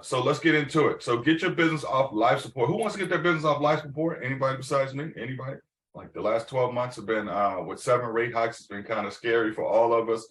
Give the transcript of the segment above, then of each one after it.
So let's get into it. So get your business off life support. Who wants to get their business off life support? Anybody besides me? Anybody? Like the last 12 months have been with 7 rate hikes. It's been kind of scary for all of us.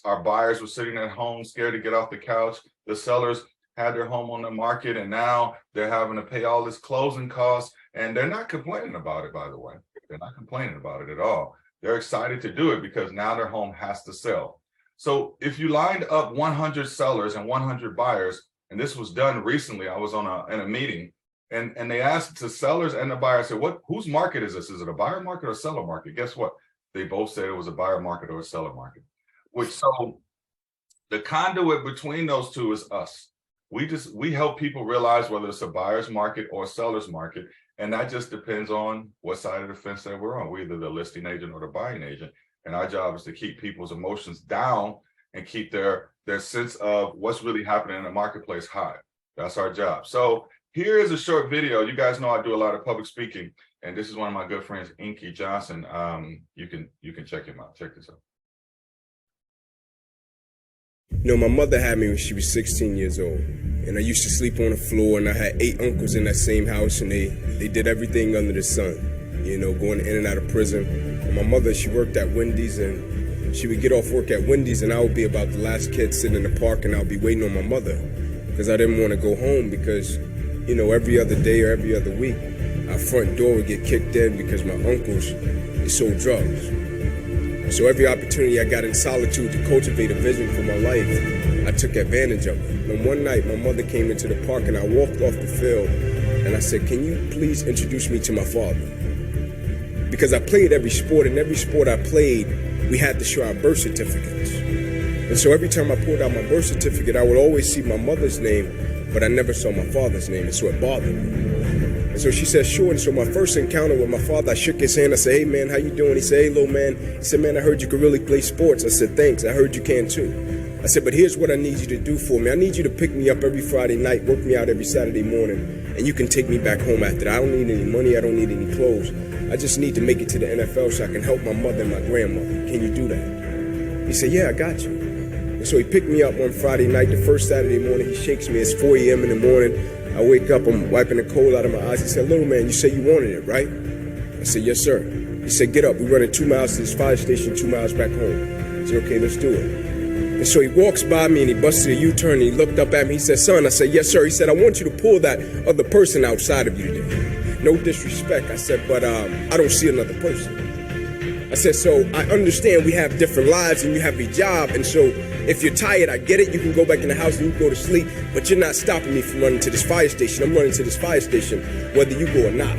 Our buyers were sitting at home scared to get off the couch. The sellers had their home on the market, and now they're having to pay all this closing costs, and they're not complaining about it, by the way. They're not complaining about it at all. They're excited to do it because now their home has to sell. So if you lined up 100 sellers and 100 buyers, and this was done recently, I was in a meeting, and they asked the sellers and the buyers, said, whose market is this? Is it a buyer market or a seller market? Guess what? They both said it was a buyer market or a seller market. So the conduit between those two is us. We help people realize whether it's a buyer's market or a seller's market. And that just depends on what side of the fence that we're on. We're either the listing agent or the buying agent. And our job is to keep people's emotions down and keep their sense of what's really happening in the marketplace high. That's our job. So here is a short video. You guys know I do a lot of public speaking, and this is one of my good friends, Inky Johnson. You can check him out. Check this out. You know, my mother had me when she was 16 years old, and I used to sleep on the floor, and I had 8 uncles in that same house, and they did everything under the sun, you know, going in and out of prison. And my mother, she worked at Wendy's, and she would get off work at Wendy's, and I would be about the last kid sitting in the park, and I would be waiting on my mother, because I didn't want to go home, because, you know, every other day or every other week, our front door would get kicked in because my uncles, they sold drugs. So every opportunity I got in solitude to cultivate a vision for my life, I took advantage of it. And one night, my mother came into the park, and I walked off the field, and I said, "Can you please introduce me to my father?" Because I played every sport, and every sport I played, we had to show our birth certificates. And so every time I pulled out my birth certificate, I would always see my mother's name, but I never saw my father's name, and so it bothered me. And so she said, sure. And so my first encounter with my father, I shook his hand. I said, "Hey, man, how you doing?" He said, "Hey, little man." He said, "Man, I heard you could really play sports." I said, "Thanks. I heard you can too." I said, "But here's what I need you to do for me. I need you to pick me up every Friday night, work me out every Saturday morning, and you can take me back home after that. I don't need any money. I don't need any clothes. I just need to make it to the NFL so I can help my mother and my grandmother. Can you do that?" He said, "Yeah, I got you." And so he picked me up one Friday night. The first Saturday morning, he shakes me. It's 4 a.m. in the morning. I wake up, I'm wiping the cold out of my eyes. He said, "Little man, you said you wanted it, right?" I said, "Yes, sir." He said, "Get up. We're running 2 miles to this fire station, 2 miles back home." I said, "Okay, let's do it." And so he walks by me and he busted a U-turn and he looked up at me. He said, "Son," I said, "Yes, sir." He said, "I want you to pull that other person outside of you today." No disrespect. I said, "But I don't see another person." I said, "So I understand we have different lives and you have a job, and so if you're tired, I get it. You can go back in the house and you can go to sleep, but you're not stopping me from running to this fire station. I'm running to this fire station whether you go or not."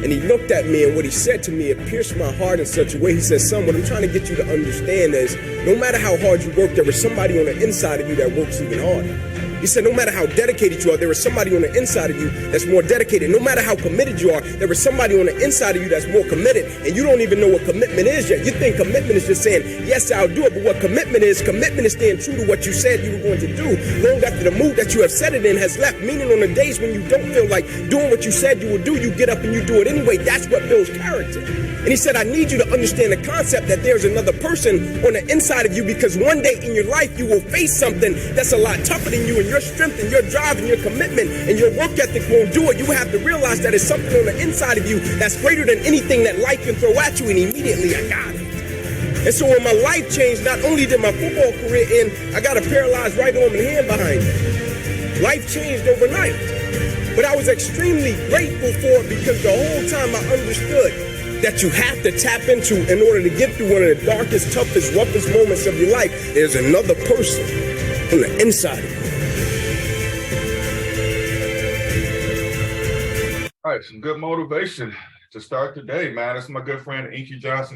And he looked at me, and what he said to me, it pierced my heart in such a way. He said, "Son, what I'm trying to get you to understand is no matter how hard you work, there is somebody on the inside of you that works even harder." He said, "No matter how dedicated you are, there is somebody on the inside of you that's more dedicated. No matter how committed you are, there is somebody on the inside of you that's more committed. And you don't even know what commitment is yet. You think commitment is just saying, 'Yes, I'll do it.' But what commitment is staying true to what you said you were going to do long after the mood that you have set it in has left. Meaning on the days when you don't feel like doing what you said you would do, you get up and you do it anyway. That's what builds character." And he said, "I need you to understand the concept that there's another person on the inside of you, because one day in your life you will face something that's a lot tougher than you, and your strength and your drive and your commitment and your work ethic won't do it. You have to realize that it's something on the inside of you that's greater than anything that life can throw at you." And immediately I got it. And so when my life changed, not only did my football career end, I got a paralyzed right arm and hand behind it. Life changed overnight. But I was extremely grateful for it, because the whole time I understood that you have to tap into in order to get through one of the darkest, toughest, roughest moments of your life. There's another person on the inside of you. All right, some good motivation to start the day, man. That's my good friend, Inky Johnson.